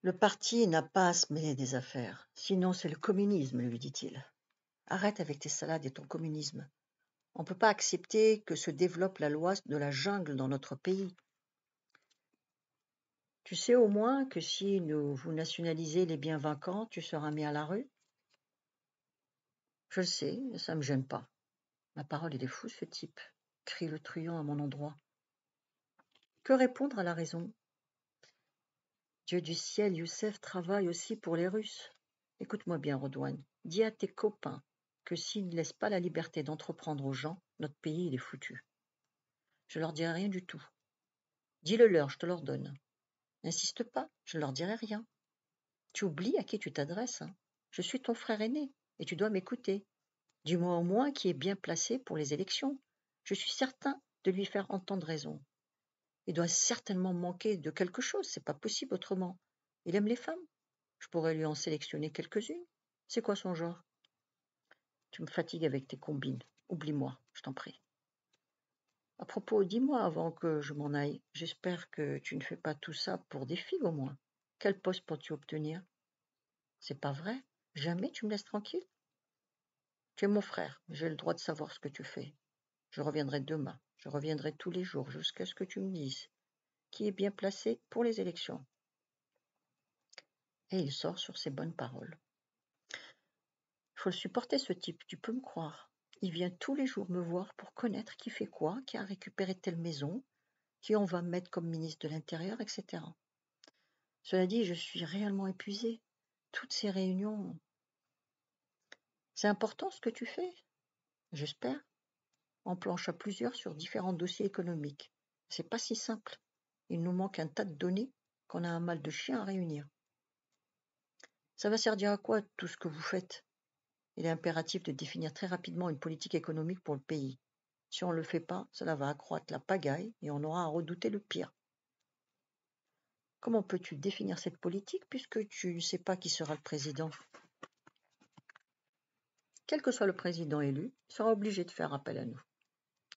Le parti n'a pas à se mêler des affaires, sinon c'est le communisme, lui dit-il. Arrête avec tes salades et ton communisme. On ne peut pas accepter que se développe la loi de la jungle dans notre pays. Tu sais au moins que si vous nationalisez les biens vacants, tu seras mis à la rue? Je le sais, ça me gêne pas. Ma parole, il est fou ce type, crie le truand à mon endroit. Que répondre à la raison? Dieu du ciel, Youssef travaille aussi pour les Russes. Écoute-moi bien, Redouane. Dis à tes copains que s'ils ne laissent pas la liberté d'entreprendre aux gens, notre pays, il est foutu. Je leur dirai rien du tout. Dis-le-leur, je te l'ordonne. N'insiste pas, je ne leur dirai rien. Tu oublies à qui tu t'adresses, hein. Je suis ton frère aîné, et tu dois m'écouter. Dis-moi au moins qui est bien placé pour les élections. Je suis certain de lui faire entendre raison. Il doit certainement manquer de quelque chose, c'est pas possible autrement. Il aime les femmes. Je pourrais lui en sélectionner quelques-unes. C'est quoi son genre? Tu me fatigues avec tes combines. Oublie-moi, je t'en prie. À propos, dis-moi avant que je m'en aille, j'espère que tu ne fais pas tout ça pour des figues au moins. Quel poste peux-tu obtenir? C'est pas vrai? Jamais tu me laisses tranquille? Tu es mon frère, j'ai le droit de savoir ce que tu fais. Je reviendrai demain, je reviendrai tous les jours jusqu'à ce que tu me dises qui est bien placé pour les élections. Et il sort sur ces bonnes paroles. Il faut le supporter ce type, tu peux me croire. Il vient tous les jours me voir pour connaître qui fait quoi, qui a récupéré telle maison, qui on va mettre comme ministre de l'Intérieur, etc. Cela dit, je suis réellement épuisée. Toutes ces réunions. C'est important ce que tu fais, j'espère. On planche à plusieurs sur différents dossiers économiques. C'est pas si simple. Il nous manque un tas de données qu'on a un mal de chien à réunir. Ça va servir à quoi tout ce que vous faites? Il est impératif de définir très rapidement une politique économique pour le pays. Si on ne le fait pas, cela va accroître la pagaille et on aura à redouter le pire. Comment peux-tu définir cette politique puisque tu ne sais pas qui sera le président? Quel que soit le président élu, il sera obligé de faire appel à nous.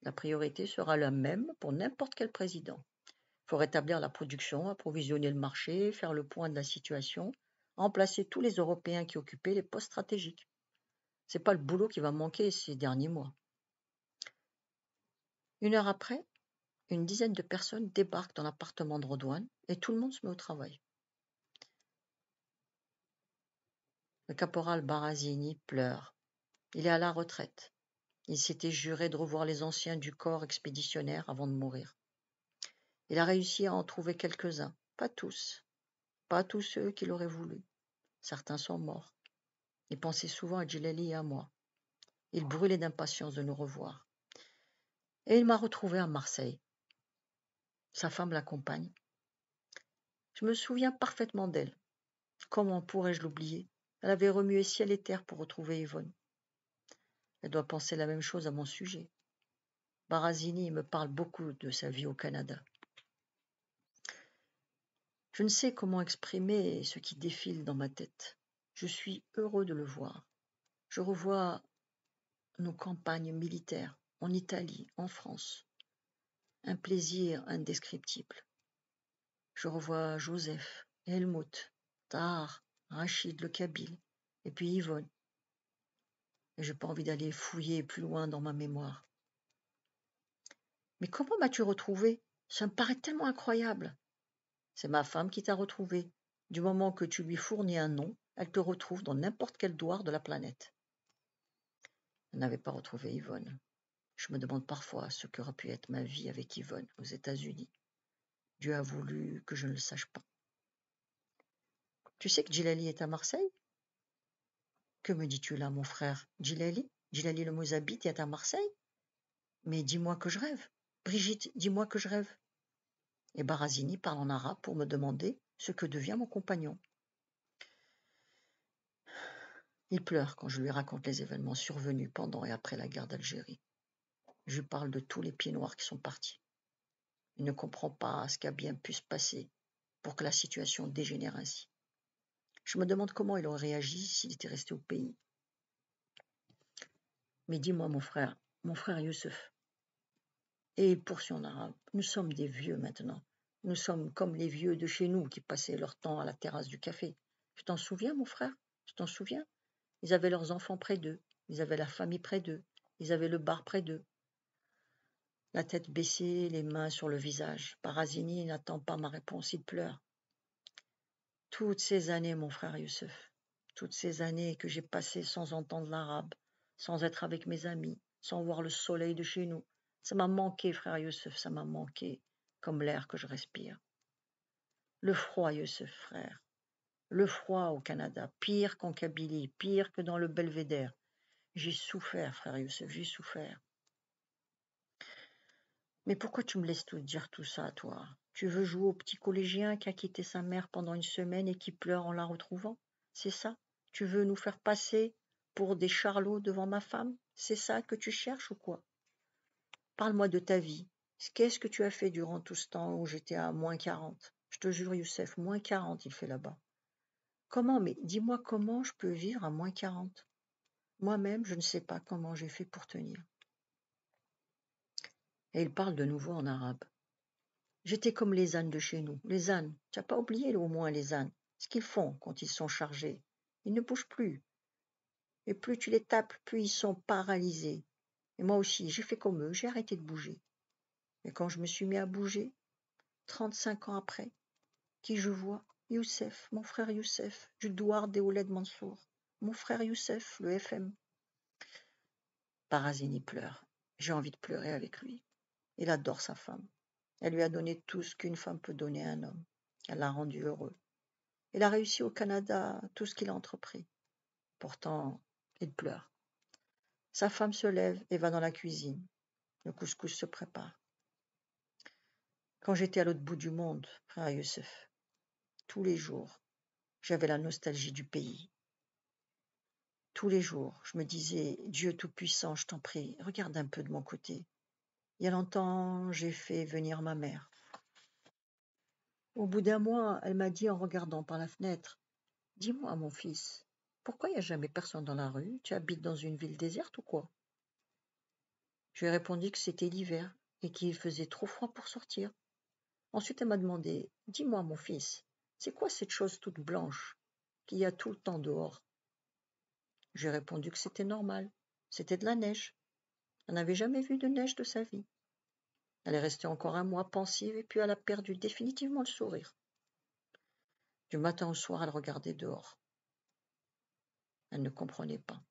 La priorité sera la même pour n'importe quel président. Il faut rétablir la production, approvisionner le marché, faire le point de la situation, remplacer tous les Européens qui occupaient les postes stratégiques. C'est pas le boulot qui va manquer ces derniers mois. Une heure après, une dizaine de personnes débarquent dans l'appartement de Redouane et tout le monde se met au travail. Le caporal Barazini pleure. Il est à la retraite. Il s'était juré de revoir les anciens du corps expéditionnaire avant de mourir. Il a réussi à en trouver quelques-uns, pas tous ceux qu'il aurait voulu. Certains sont morts. Il pensait souvent à Djilali et à moi. Il brûlait d'impatience de nous revoir. Et il m'a retrouvé à Marseille. Sa femme l'accompagne. Je me souviens parfaitement d'elle. Comment pourrais-je l'oublier? Elle avait remué ciel et terre pour retrouver Yvonne. Elle doit penser la même chose à mon sujet. Barazini me parle beaucoup de sa vie au Canada. Je ne sais comment exprimer ce qui défile dans ma tête. Je suis heureux de le voir. Je revois nos campagnes militaires en Italie, en France. Un plaisir indescriptible. Je revois Joseph, Helmut, Tahar, Rachid le Kabyle, et puis Yvonne. Et je n'ai pas envie d'aller fouiller plus loin dans ma mémoire. Mais comment m'as-tu retrouvé? Ça me paraît tellement incroyable. C'est ma femme qui t'a retrouvé. Du moment que tu lui fournis un nom, elle te retrouve dans n'importe quel douar de la planète. Elle n'avait pas retrouvé Yvonne. Je me demande parfois ce qu'aurait pu être ma vie avec Yvonne aux États-Unis. Dieu a voulu que je ne le sache pas. Tu sais que Djilali est à Marseille? Que me dis-tu là, mon frère? Djilali le Mozabite est à Marseille? Mais dis-moi que je rêve. Brigitte, dis-moi que je rêve. Et Barazini parle en arabe pour me demander ce que devient mon compagnon. Il pleure quand je lui raconte les événements survenus pendant et après la guerre d'Algérie. Je lui parle de tous les pieds noirs qui sont partis. Il ne comprend pas ce qui a bien pu se passer pour que la situation dégénère ainsi. Je me demande comment il aurait réagi s'il était resté au pays. Mais dis-moi, mon frère Youssef. Et il poursuit en arabe. Nous sommes des vieux maintenant. Nous sommes comme les vieux de chez nous qui passaient leur temps à la terrasse du café. Tu t'en souviens, mon frère? Tu t'en souviens? Ils avaient leurs enfants près d'eux, ils avaient la famille près d'eux, ils avaient le bar près d'eux. La tête baissée, les mains sur le visage. Barazini n'attend pas ma réponse, il pleure. Toutes ces années, mon frère Youssef, toutes ces années que j'ai passées sans entendre l'arabe, sans être avec mes amis, sans voir le soleil de chez nous, ça m'a manqué, frère Youssef, ça m'a manqué, comme l'air que je respire. Le froid, Youssef, frère, le froid au Canada, pire qu'en Kabylie, pire que dans le Belvédère. J'ai souffert, frère Youssef, j'ai souffert. Mais pourquoi tu me laisses dire tout ça, toi? Tu veux jouer au petit collégien qui a quitté sa mère pendant une semaine et qui pleure en la retrouvant? C'est ça? Tu veux nous faire passer pour des charlots devant ma femme? C'est ça que tu cherches ou quoi? Parle-moi de ta vie. Qu'est-ce que tu as fait durant tout ce temps où j'étais à moins 40? Je te jure, Youssef, moins 40 il fait là-bas. Comment, mais dis-moi comment je peux vivre à moins 40? Moi-même, je ne sais pas comment j'ai fait pour tenir. Et il parle de nouveau en arabe. J'étais comme les ânes de chez nous. Les ânes, tu n'as pas oublié au moins les ânes. Ce qu'ils font quand ils sont chargés. Ils ne bougent plus. Et plus tu les tapes, plus ils sont paralysés. Et moi aussi, j'ai fait comme eux, j'ai arrêté de bouger. Et quand je me suis mis à bouger, 35 ans après, qui je vois? Youssef, mon frère Youssef, du douar des Ouled Mansour. Mon frère Youssef, le FM. Barazini pleure. J'ai envie de pleurer avec lui. Il adore sa femme. Elle lui a donné tout ce qu'une femme peut donner à un homme. Elle l'a rendu heureux. Il a réussi au Canada tout ce qu'il a entrepris. Pourtant, il pleure. Sa femme se lève et va dans la cuisine. Le couscous se prépare. Quand j'étais à l'autre bout du monde, frère Youssef, tous les jours, j'avais la nostalgie du pays. Tous les jours, je me disais, Dieu Tout-Puissant, je t'en prie, regarde un peu de mon côté. Il y a longtemps, j'ai fait venir ma mère. Au bout d'un mois, elle m'a dit en regardant par la fenêtre, dis-moi, mon fils, pourquoi il n'y a jamais personne dans la rue? Tu habites dans une ville déserte ou quoi? Je lui ai répondu que c'était l'hiver et qu'il faisait trop froid pour sortir. Ensuite, elle m'a demandé, dis-moi, mon fils, c'est quoi cette chose toute blanche qu'il y a tout le temps dehors? J'ai répondu que c'était normal, c'était de la neige. Elle n'avait jamais vu de neige de sa vie. Elle est restée encore un mois pensive et puis elle a perdu définitivement le sourire. Du matin au soir, elle regardait dehors. Elle ne comprenait pas.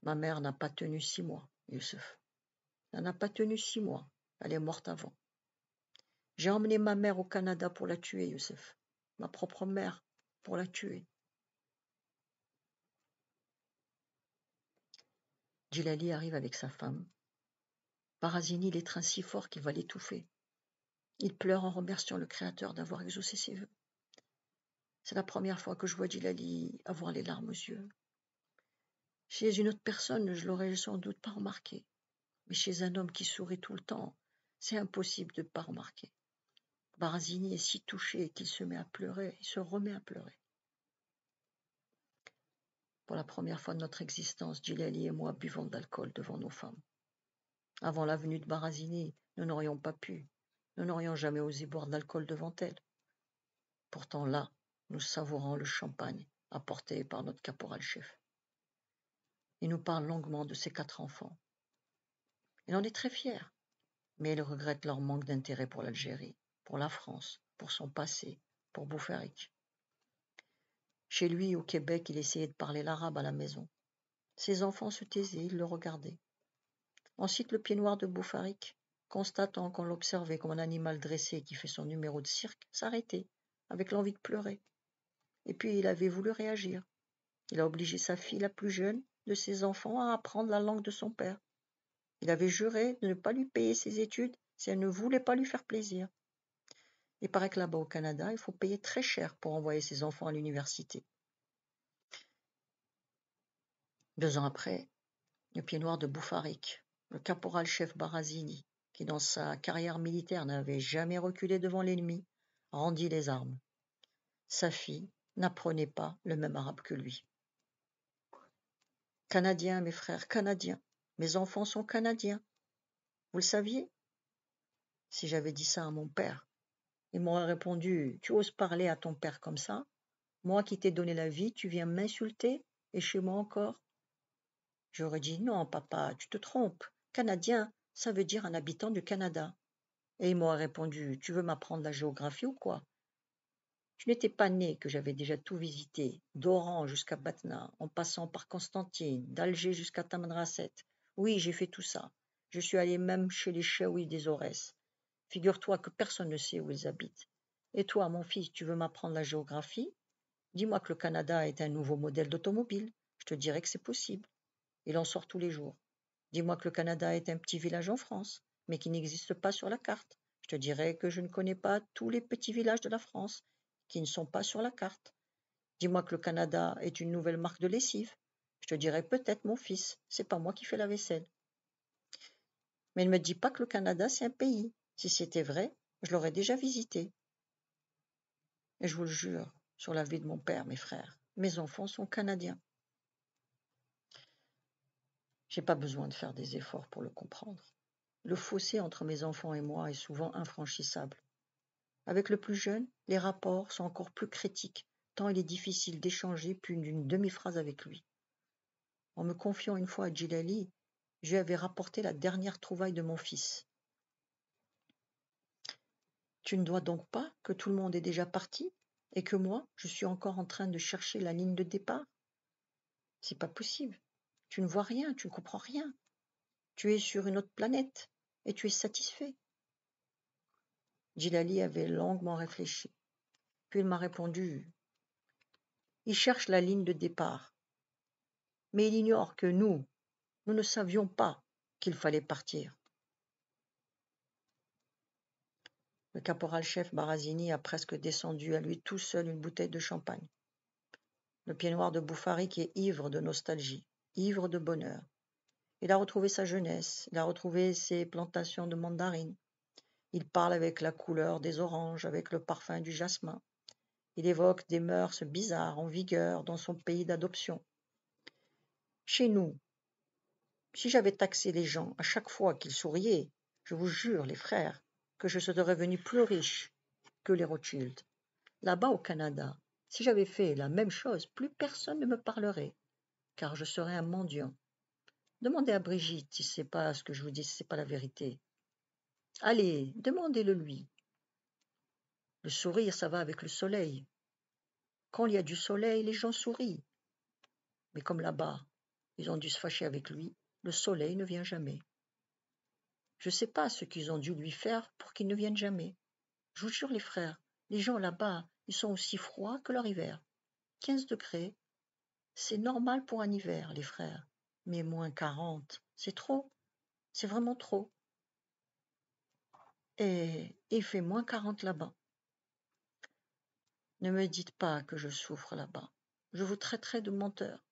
Ma mère n'a pas tenu 6 mois, Youssef. Elle n'a pas tenu 6 mois. Elle est morte avant. J'ai emmené ma mère au Canada pour la tuer, Youssef. Ma propre mère, pour la tuer. Djilali arrive avec sa femme. Barazini l'étreint si fort qu'il va l'étouffer. Il pleure en remerciant le Créateur d'avoir exaucé ses vœux. C'est la première fois que je vois Djilali avoir les larmes aux yeux. Chez une autre personne, je l'aurais sans doute pas remarqué. Mais chez un homme qui sourit tout le temps, c'est impossible de ne pas remarquer. Barazini est si touché qu'il se met à pleurer, il se remet à pleurer. Pour la première fois de notre existence, Djilali et moi buvons de l'alcool devant nos femmes. Avant la venue de Barazini, nous n'aurions pas pu. Nous n'aurions jamais osé boire de l'alcool devant elle. Pourtant là, nous savourons le champagne apporté par notre caporal-chef. Il nous parle longuement de ses 4 enfants. Il en est très fier, mais il regrette leur manque d'intérêt pour l'Algérie, pour la France, pour son passé, pour Boufarik. Chez lui, au Québec, il essayait de parler l'arabe à la maison. Ses enfants se taisaient, ils le regardaient. Ensuite, le pied noir de Boufarik, constatant qu'on l'observait comme un animal dressé qui fait son numéro de cirque, s'arrêtait, avec l'envie de pleurer. Et puis il avait voulu réagir. Il a obligé sa fille la plus jeune de ses enfants à apprendre la langue de son père. Il avait juré de ne pas lui payer ses études si elle ne voulait pas lui faire plaisir. Il paraît que là-bas au Canada, il faut payer très cher pour envoyer ses enfants à l'université. 2 ans après, le pied noir de Boufarik, le caporal-chef Barazini, qui dans sa carrière militaire n'avait jamais reculé devant l'ennemi, rendit les armes. Sa fille n'apprenait pas le même arabe que lui. Canadiens, mes frères, Canadiens. Mes enfants sont Canadiens. Vous le saviez? Si j'avais dit ça à mon père, Il m'aurait répondu, tu oses parler à ton père comme ça? Moi qui t'ai donné la vie, tu viens m'insulter? Et chez moi encore? J'aurais dit, non, papa, tu te trompes. Canadien, ça veut dire un habitant du Canada. Et il m'aurait répondu, tu veux m'apprendre la géographie ou quoi? Tu n'étais pas né que j'avais déjà tout visité, d'Oran jusqu'à Batna, en passant par Constantine, d'Alger jusqu'à Tamanrasset. Oui, j'ai fait tout ça. Je suis allé même chez les Chaouis des Aurès. Figure-toi que personne ne sait où ils habitent. Et toi, mon fils, tu veux m'apprendre la géographie? Dis-moi que le Canada est un nouveau modèle d'automobile. Je te dirai que c'est possible. Il en sort tous les jours. Dis-moi que le Canada est un petit village en France, mais qui n'existe pas sur la carte. Je te dirai que je ne connais pas tous les petits villages de la France qui ne sont pas sur la carte. Dis-moi que le Canada est une nouvelle marque de lessive. Je te dirai peut-être, mon fils, c'est pas moi qui fais la vaisselle. Mais ne me dis pas que le Canada c'est un pays. Si c'était vrai, je l'aurais déjà visité. Et je vous le jure, sur la vie de mon père, mes frères, mes enfants sont canadiens. J'ai pas besoin de faire des efforts pour le comprendre. Le fossé entre mes enfants et moi est souvent infranchissable. Avec le plus jeune, les rapports sont encore plus critiques, tant il est difficile d'échanger plus d'une demi-phrase avec lui. En me confiant une fois à Djilali, je lui avais rapporté la dernière trouvaille de mon fils. Tu ne dois donc pas que tout le monde est déjà parti et que moi, je suis encore en train de chercher la ligne de départ? C'est pas possible. Tu ne vois rien, tu ne comprends rien. Tu es sur une autre planète et tu es satisfait. Djilali avait longuement réfléchi. Puis il m'a répondu, il cherche la ligne de départ. Mais il ignore que nous ne savions pas qu'il fallait partir. Le caporal-chef Barazini a presque descendu à lui tout seul une bouteille de champagne. Le pied noir de Bouffari qui est ivre de nostalgie, ivre de bonheur. Il a retrouvé sa jeunesse, il a retrouvé ses plantations de mandarines. Il parle avec la couleur des oranges, avec le parfum du jasmin. Il évoque des mœurs bizarres en vigueur dans son pays d'adoption. Chez nous, si j'avais taxé les gens à chaque fois qu'ils souriaient, je vous jure, les frères, que je serais devenu plus riche que les Rothschild. Là-bas au Canada, si j'avais fait la même chose, plus personne ne me parlerait, car je serais un mendiant. Demandez à Brigitte si c'est pas ce que je vous dis, si c'est pas la vérité. Allez, demandez-le lui. Le sourire, ça va avec le soleil. Quand il y a du soleil, les gens sourient. Mais comme là-bas, ils ont dû se fâcher avec lui, le soleil ne vient jamais. Je ne sais pas ce qu'ils ont dû lui faire pour qu'il ne vienne jamais. Je vous jure, les frères, les gens là-bas, ils sont aussi froids que leur hiver. 15 degrés, c'est normal pour un hiver, les frères. Mais moins 40, c'est trop. C'est vraiment trop. Et il fait moins 40 là-bas. Ne me dites pas que je souffre là-bas. Je vous traiterai de menteur.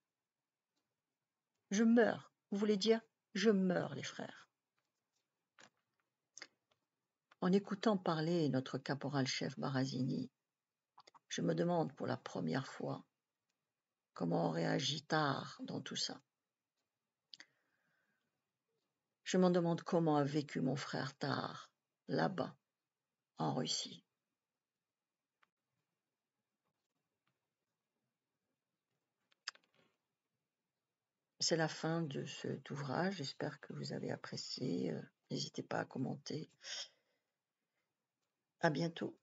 Je meurs. Vous voulez dire je meurs, les frères. En écoutant parler notre caporal-chef Barazini, je me demande pour la première fois comment on réagit tard dans tout ça. Je me demande comment a vécu mon frère tard, là-bas, en Russie. C'est la fin de cet ouvrage. J'espère que vous avez apprécié. N'hésitez pas à commenter. À bientôt.